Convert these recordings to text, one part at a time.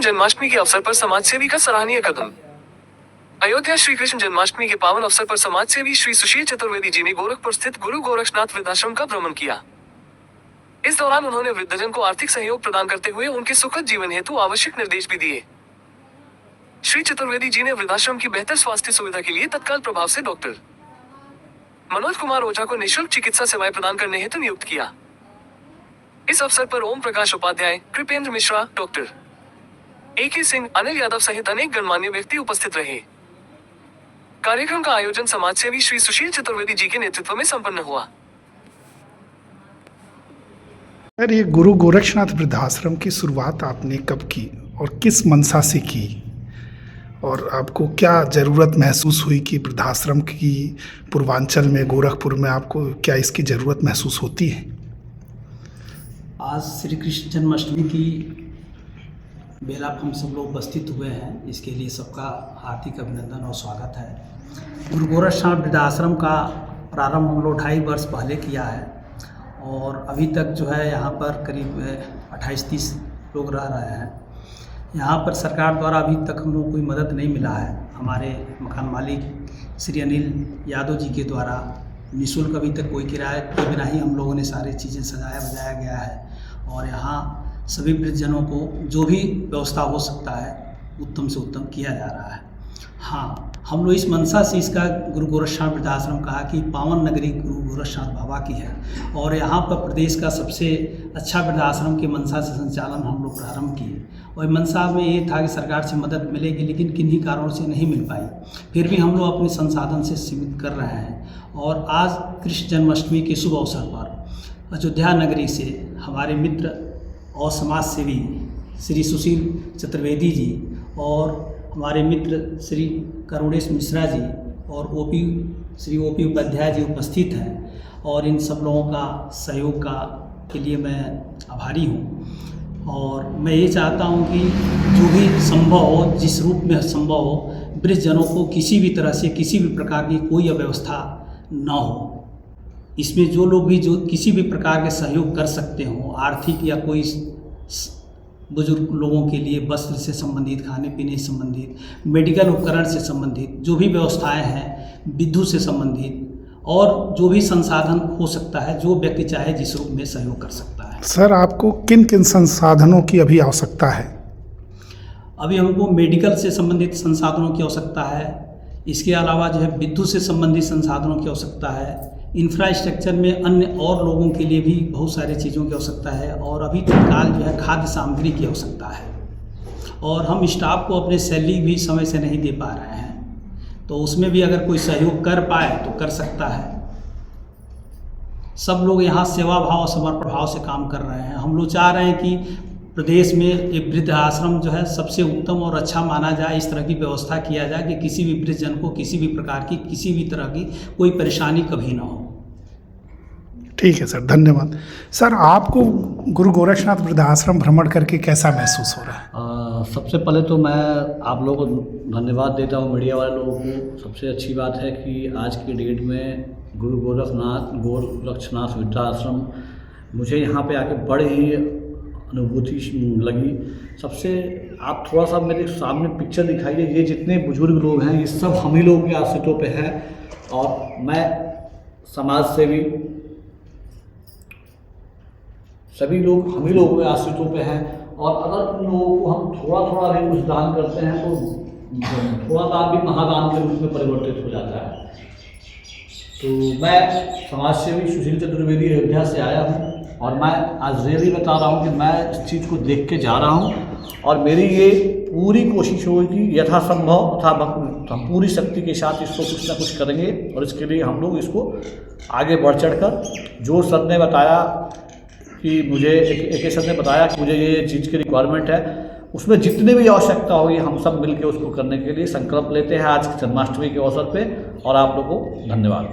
जन्माष्टमी के अवसर पर समाजसेवी का सराहनीय कदम। अयोध्या श्री कृष्ण जन्माष्टमी के पावन अवसर पर समाजसेवी श्री सुशील चतुर्वेदी जी ने गोरखपुर स्थित गुरु गोरक्षनाथ वृद्धाश्रम का भ्रमण किया। इस दौरान उन्होंने वृद्धजन को आर्थिक सहयोग प्रदान करते हुए उनके सुखद जीवन हेतु आवश्यक निर्देश भी दिए। श्री चतुर्वेदी जी ने वृद्धाश्रम की बेहतर स्वास्थ्य सुविधा के लिए तत्काल प्रभाव से डॉक्टर मनोज कुमार ओझा को निःशुल्क चिकित्सा सेवाएं प्रदान करने हेतु नियुक्त किया। इस अवसर पर ओम प्रकाश उपाध्याय, कृपेंद्र मिश्रा, डॉक्टर A.K. सिंह, अनिल यादव सहित अनेक गणमान्य व्यक्ति उपस्थित रहे। कार्यक्रम का आयोजन समाजसेवी श्री सुशील चतुर्वेदी जी के नेतृत्व में संपन्न हुआ। सर, ये गुरु गोरक्षनाथ वृद्धाश्रम की शुरुआत आपने कब की और किस मंशा से की, और आपको क्या ज़रूरत महसूस हुई कि वृद्धाश्रम की पूर्वांचल में गोरखपुर में आपको क्या इसकी ज़रूरत महसूस होती है? आज श्री कृष्ण जन्माष्टमी की बेला हम सब लोग उपस्थित हुए हैं, इसके लिए सबका हार्दिक अभिनंदन और स्वागत है। गुरु गोरक्षनाथ वृद्धाश्रम का प्रारंभ हम लोग 2.5 वर्ष पहले किया है और अभी तक जो है यहाँ पर करीब 28-30 लोग रह रहे हैं। यहाँ पर सरकार द्वारा अभी तक हम लोग कोई मदद नहीं मिला है। हमारे मकान मालिक श्री अनिल यादव जी के द्वारा निःशुल्क अभी तक कोई किराए के बिना ही हम लोगों ने सारी चीज़ें सजाया बजाया गया है और यहाँ सभी वृद्धजनों को जो भी व्यवस्था हो सकता है उत्तम से उत्तम किया जा रहा है। हाँ, हम लोग इस मंशा से इसका गुरु गोरक्षनाथ वृद्धाश्रम कहा कि पावन नगरी गुरु गोरक्षनाथ बाबा की है और यहाँ पर प्रदेश का सबसे अच्छा वृद्धाश्रम के मंशा से संचालन हम लोग प्रारंभ किए और मंशा में ये था कि सरकार से मदद मिलेगी, लेकिन किन्हीं कारणों से नहीं मिल पाई। फिर भी हम लोग अपने संसाधन से सीमित कर रहे हैं और आज कृष्ण जन्माष्टमी के शुभ अवसर पर अयोध्या नगरी से हमारे मित्र और समाज सेवी श्री सुशील चतुर्वेदी जी और हमारे मित्र श्री करुणेश मिश्रा जी और श्री ओपी उपाध्याय जी उपस्थित हैं और इन सब लोगों का सहयोग के लिए मैं आभारी हूँ। और मैं ये चाहता हूँ कि जो भी संभव हो, जिस रूप में संभव हो, वृद्धजनों को किसी भी तरह से किसी भी प्रकार की कोई अव्यवस्था न हो। इसमें जो लोग भी जो किसी भी प्रकार के सहयोग कर सकते हों, आर्थिक या कोई बुजुर्ग लोगों के लिए वस्त्र से संबंधित, खाने पीने से संबंधित, मेडिकल उपकरण से संबंधित जो भी व्यवस्थाएं हैं, विद्युत से संबंधित और जो भी संसाधन हो सकता है, जो व्यक्ति चाहे जिस रूप में सहयोग कर सकता है। सर, आपको किन किन संसाधनों की अभी आवश्यकता है? अभी हमको मेडिकल से संबंधित संसाधनों की आवश्यकता है। इसके अलावा जो है विद्युत से संबंधित संसाधनों की आवश्यकता है। इंफ्रास्ट्रक्चर में अन्य और लोगों के लिए भी बहुत सारी चीज़ों की आवश्यकता है और अभी तत्काल जो है खाद्य सामग्री की आवश्यकता है और हम स्टाफ को अपने सैलरी भी समय से नहीं दे पा रहे हैं, तो उसमें भी अगर कोई सहयोग कर पाए तो कर सकता है। सब लोग यहाँ सेवा भाव और समर्पण भाव से काम कर रहे हैं। हम लोग चाह रहे हैं कि प्रदेश में एक वृद्ध आश्रम जो है सबसे उत्तम और अच्छा माना जाए। इस तरह की व्यवस्था किया जाए कि किसी भी वृद्धजन को किसी भी प्रकार की किसी भी तरह की कोई परेशानी कभी ना हो। ठीक है सर, धन्यवाद। सर, आपको गुरु गोरक्षनाथ वृद्धाश्रम भ्रमण करके कैसा महसूस हो रहा है? सबसे पहले तो मैं आप लोगों को धन्यवाद देता हूँ, मीडिया वाले लोगों को। सबसे अच्छी बात है कि आज की डेट में गुरु गोरक्षनाथ वृद्धाश्रम मुझे यहाँ पे आके बड़े ही अनुभूति लगी। सबसे आप थोड़ा सा मेरे सामने पिक्चर दिखाइए। ये जितने बुजुर्ग लोग हैं ये सब हम ही लोगों के आश्रितों पे हैं और मैं समाज सेवी, सभी लोग हम ही लोगों के आश्रितों पे हैं और अगर उन लोगों को हम थोड़ा थोड़ा भी कुछ दान करते हैं तो थोड़ा दान भी महादान के रूप में परिवर्तित हो जाता है। तो मैं समाज सेवी सुशील चतुर्वेदी अयोध्या से आया हूँ और मैं आज रियली बता रहा हूँ कि मैं इस चीज़ को देख के जा रहा हूँ और मेरी ये पूरी कोशिश होगी यथासंभव तथा हम पूरी शक्ति के साथ इसको कुछ ना कुछ करेंगे और इसके लिए हम लोग इसको आगे बढ़ चढ़ कर, जो सर ने बताया कि मुझे एक सर ने बताया कि मुझे ये चीज़ की रिक्वायरमेंट है, उसमें जितनी भी आवश्यकता होगी हम सब मिलकर उसको करने के लिए संकल्प लेते हैं आज जन्माष्टमी के अवसर पे। और आप लोगों को धन्यवाद।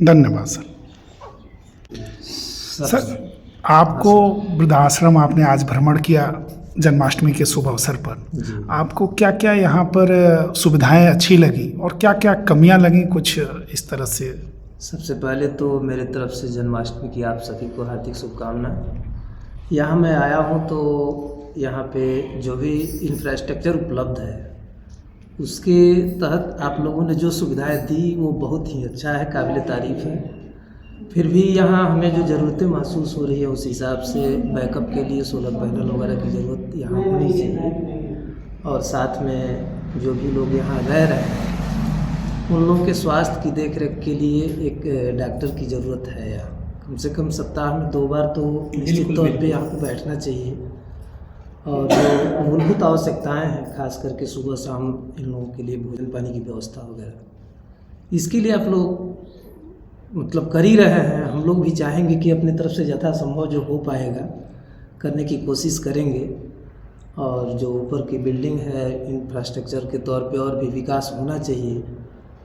धन्यवाद सर। सर, आपको वृद्धाश्रम आपने आज भ्रमण किया जन्माष्टमी के शुभ अवसर पर, आपको क्या क्या यहाँ पर सुविधाएं अच्छी लगी और क्या क्या कमियाँ लगी, कुछ इस तरह से? सबसे पहले तो मेरे तरफ से जन्माष्टमी की आप सभी को हार्दिक शुभकामनाएं। यहाँ मैं आया हूँ तो यहाँ पे जो भी इंफ्रास्ट्रक्चर उपलब्ध है उसके तहत आप लोगों ने जो सुविधाएं दी वो बहुत ही अच्छा है, काबिल तारीफ़ है। फिर भी यहाँ हमें जो ज़रूरतें महसूस हो रही है उस हिसाब से बैकअप के लिए सोलर पैनल वगैरह की ज़रूरत यहाँ होनी चाहिए। और साथ में जो भी लोग यहाँ रह रहे हैं उन लोगों के स्वास्थ्य की देखरेख के लिए एक डॉक्टर की ज़रूरत है। यहाँ कम से कम सप्ताह में 2 बार तो निश्चित तौर पे यहाँ पे बैठना चाहिए। और जो मूलभूत आवश्यकताएं हैं, खास करके सुबह शाम इन लोगों के लिए भोजन पानी की व्यवस्था वगैरह, इसके लिए आप लोग मतलब कर ही रहे हैं। हम लोग भी चाहेंगे कि अपनी तरफ से यथासंभव जो हो पाएगा करने की कोशिश करेंगे। और जो ऊपर की बिल्डिंग है इंफ्रास्ट्रक्चर के तौर पे और भी विकास होना चाहिए,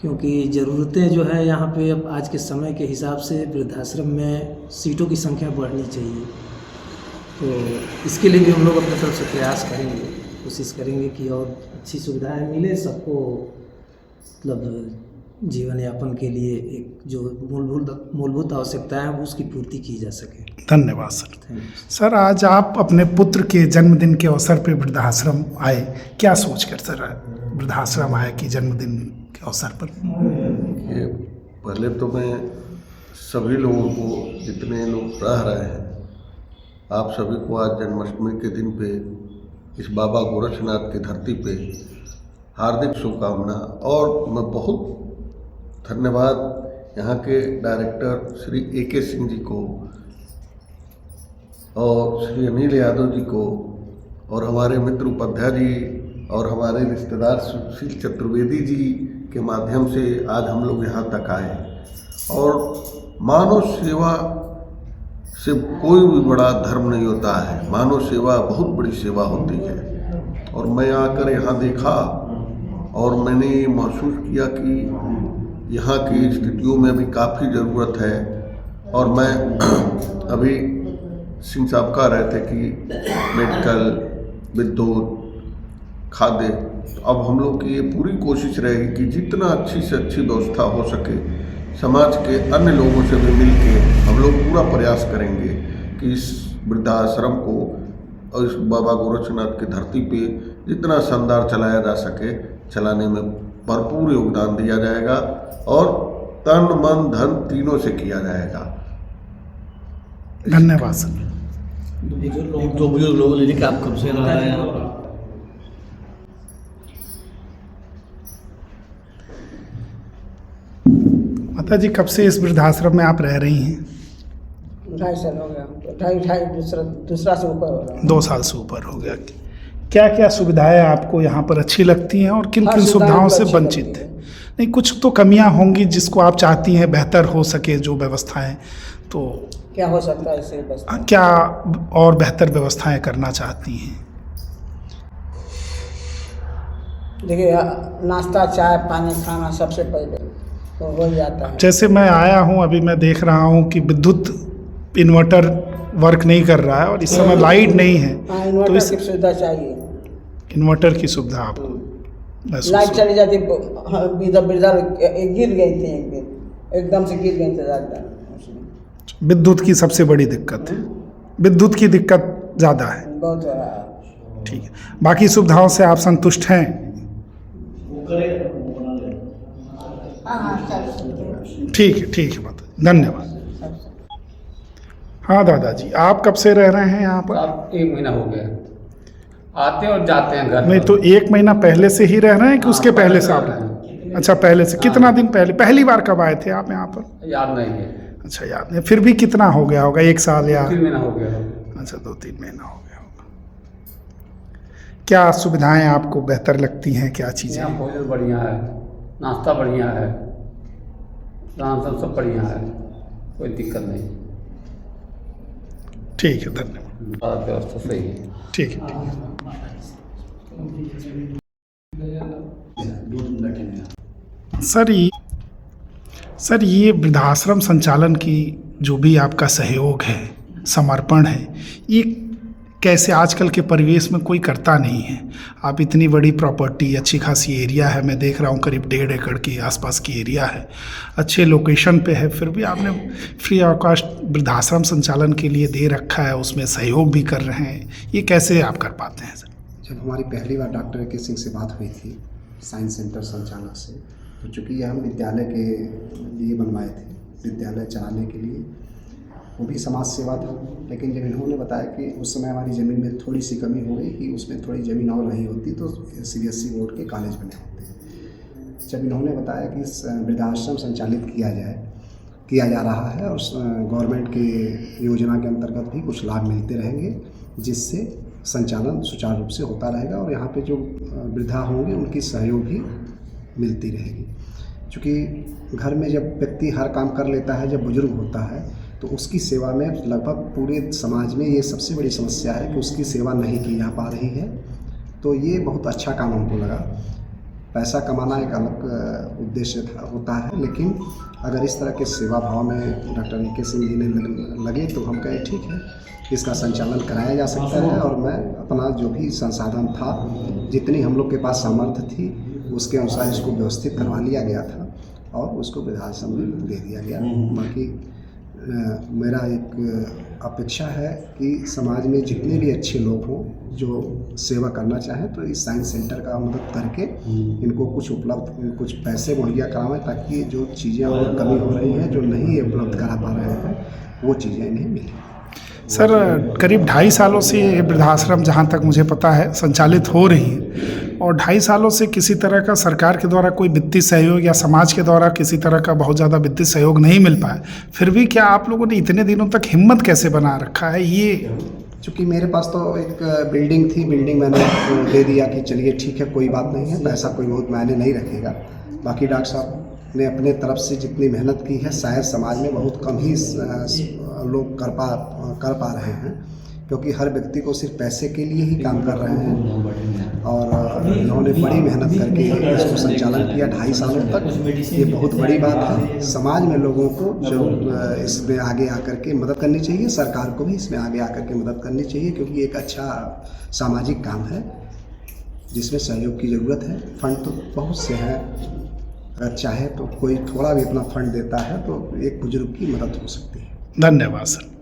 क्योंकि ज़रूरतें जो है यहाँ पे अब आज के समय के हिसाब से वृद्धाश्रम में सीटों की संख्या बढ़नी चाहिए। तो इसके लिए भी हम लोग अपनी तरफ से प्रयास करेंगे, कोशिश करेंगे कि और अच्छी सुविधाएं मिले सबको, मतलब जीवन यापन के लिए एक जो मूलभूत आवश्यकताएं हैं उसकी पूर्ति की जा सके। धन्यवाद सर। सर, आज आप अपने पुत्र के जन्मदिन के अवसर पर वृद्धाश्रम आए, क्या सोचकर सर वृद्धाश्रम आए कि जन्मदिन के अवसर पर? ये पहले तो मैं सभी लोगों को, जितने लोग रह रहे हैं, आप सभी को आज जन्माष्टमी के दिन पे इस बाबा गोरक्षनाथ की धरती पे हार्दिक शुभकामना। और मैं बहुत धन्यवाद यहाँ के डायरेक्टर श्री AK सिंह जी को और श्री अनिल यादव जी को और हमारे मित्र उपाध्याय जी और हमारे रिश्तेदार सुशील चतुर्वेदी जी के माध्यम से आज हम लोग यहाँ तक आए। और मानव सेवा से कोई भी बड़ा धर्म नहीं होता है, मानव सेवा बहुत बड़ी सेवा होती है। और मैं आकर यहाँ देखा और मैंने महसूस किया कि यहाँ की स्थितियों में भी काफ़ी ज़रूरत है। और मैं अभी सिंह साहब कह रहे थे कि मेडिकल, विद्युत, खाद्य, तो अब हम लोग की ये पूरी कोशिश रहेगी कि जितना अच्छी से अच्छी व्यवस्था हो सके समाज के अन्य लोगों से भी मिल के हम लोग पूरा प्रयास करेंगे कि इस वृद्धाश्रम को और इस बाबा गोरक्षनाथ की धरती पे जितना शानदार चलाया जा सके चलाने में भरपूर योगदान दिया जाएगा और तन मन धन तीनों से किया जाएगा। धन्यवाद सर। जो बुजुर्ग लोग लेने का आप कब से रह रहे हैं यहाँ पर? माता जी, कब से इस वृद्धाश्रम में आप रह रही हैं? 2.5 साल हो गया, 2.5 दूसरा से ऊपर हो रहा है। 2 साल से ऊपर हो गया। क्या क्या सुविधाएं आपको यहाँ पर अच्छी लगती हैं और किन किन सुविधाओं से वंचित हैं? नहीं, कुछ तो कमियां होंगी जिसको आप चाहती हैं बेहतर हो सके जो व्यवस्थाएं, तो क्या हो सकता है इससे बस? क्या और बेहतर व्यवस्थाएं करना चाहती हैं? देखिए, नाश्ता, चाय, पानी, खाना सबसे पहले तो हो जाता है। जैसे मैं आया हूँ, अभी मैं देख रहा हूँ कि विद्युत इन्वर्टर वर्क नहीं कर रहा है और इस समय लाइट नहीं है। हाँ, तो इन्वर्टर इस की सुविधा चाहिए। इन्वर्टर की सुविधा आपको महसूस लाइट हो? चली जाती, बिरजा गिर गई थी एक दिन, एकदम से गिर गई थी। विद्युत की सबसे बड़ी दिक्कत है, विद्युत की दिक्कत ज़्यादा है। बहुत हो रहा है। ठीक है, बाकी सुविधाओं से आप संतुष्ट हैं? ठीक है बात, धन्यवाद। हाँ दादाजी, आप कब से रह रहे हैं यहाँ पर? आप 1 महीना हो गया, आते और जाते हैं घर। नहीं तो 1 महीना पहले से ही रह रहे हैं कि उसके पहले से आप रहे हैं? अच्छा, पहले से। कितना दिन पहले, पहली बार कब आए थे आप यहाँ पर? याद नहीं है। अच्छा, याद नहीं। फिर भी कितना हो गया होगा, 1 साल या? 3 महीना हो गया। अच्छा, 2-3 महीना हो गया होगा। क्या सुविधाएं आपको बेहतर लगती हैं, क्या चीज़ें? यहाँ भोजन बढ़िया है, नाश्ता बढ़िया है, रहन सब बढ़िया है, कोई दिक्कत नहीं। ठीक है, धन्यवाद। व्यवस्था सही है। ठीक है। सर, ये वृद्धाश्रम संचालन की जो भी आपका सहयोग है, समर्पण है, ये कैसे आजकल के परिवेश में कोई करता नहीं है। आप इतनी बड़ी प्रॉपर्टी, अच्छी खासी एरिया है, मैं देख रहा हूँ करीब 1.5 एकड़ के आसपास की एरिया है, अच्छे लोकेशन पे है, फिर भी आपने फ्री ऑफ कॉस्ट वृद्धाश्रम संचालन के लिए दे रखा है, उसमें सहयोग भी कर रहे हैं, ये कैसे आप कर पाते हैं सर? जब हमारी पहली बार डॉक्टर के सिंह से बात हुई थी साइंस सेंटर संचालक से, तो चूँकि यह हम विद्यालय के लिए बनवाए थे, विद्यालय चलाने के लिए, वो भी समाज सेवा था। लेकिन जब इन्होंने बताया कि उस समय हमारी ज़मीन में थोड़ी सी कमी हो गई कि उसमें थोड़ी ज़मीन और नहीं होती तो CBSE बोर्ड के कॉलेज बने होते। जब इन्होंने बताया कि वृद्धाश्रम संचालित किया जा रहा है और गवर्नमेंट के योजना के अंतर्गत भी कुछ लाभ मिलते रहेंगे, जिससे संचालन सुचारू रूप से होता रहेगा और यहाँ पे जो वृद्धा होंगे उनकी सहयोग भी मिलती रहेगी। क्योंकि घर में जब व्यक्ति हर काम कर लेता है, जब बुजुर्ग होता है, तो उसकी सेवा में लगभग पूरे समाज में ये सबसे बड़ी समस्या है कि उसकी सेवा नहीं की जा पा रही है। तो ये बहुत अच्छा काम हमको लगा। पैसा कमाना एक अलग उद्देश्य होता है, लेकिन अगर इस तरह के सेवा भाव में डॉक्टर AK सिंह जी ने लगे तो हम कहे ठीक है, इसका संचालन कराया जा सकता है। और मैं अपना जो भी संसाधन था, जितनी हम लोग के पास सामर्थ्य थी, उसके अनुसार इसको व्यवस्थित करवा लिया गया था और उसको वृद्धाश्रम में दे दिया गया। बाकी मेरा एक अपेक्षा है कि समाज में जितने भी अच्छे लोग हों जो सेवा करना चाहें, तो इस साइंस सेंटर का मदद करके इनको कुछ पैसे मुहैया कराएं, ताकि जो चीज़ें और कमी हो रही हैं, जो नहीं उपलब्ध करा पा रहे हैं, वो चीज़ें इन्हें मिलें। सर, करीब 2.5 सालों से ये वृद्धाश्रम, जहाँ तक मुझे पता है, संचालित हो रही है और 2.5 सालों से किसी तरह का सरकार के द्वारा कोई वित्तीय सहयोग या समाज के द्वारा किसी तरह का बहुत ज़्यादा वित्तीय सहयोग नहीं मिल पाया। फिर भी क्या आप लोगों ने इतने दिनों तक हिम्मत कैसे बना रखा है? ये चूँकि मेरे पास तो एक बिल्डिंग थी, बिल्डिंग मैंने दे दिया कि चलिए ठीक है, कोई बात नहीं है, पैसा कोई बहुत मायने नहीं रखेगा। बाकी डॉक्टर साहब ने अपने तरफ से जितनी मेहनत की है, शायद समाज में बहुत कम ही लोग कर पा रहे हैं, क्योंकि हर व्यक्ति को सिर्फ पैसे के लिए ही काम कर रहे हैं। और इन्होंने बड़ी मेहनत करके इसको संचालन किया 2.5 सालों तक। ये बहुत बड़ी बात है। समाज में लोगों को जो इसमें आगे आकर के मदद करनी चाहिए, सरकार को भी इसमें आगे आकर के मदद करनी चाहिए, क्योंकि एक अच्छा सामाजिक काम है जिसमें सहयोग की ज़रूरत है। फंड तो बहुत से हैं, अगर चाहे तो कोई थोड़ा भी अपना फंड देता है तो एक बुजुर्ग की मदद हो सकती है। धन्यवाद सर।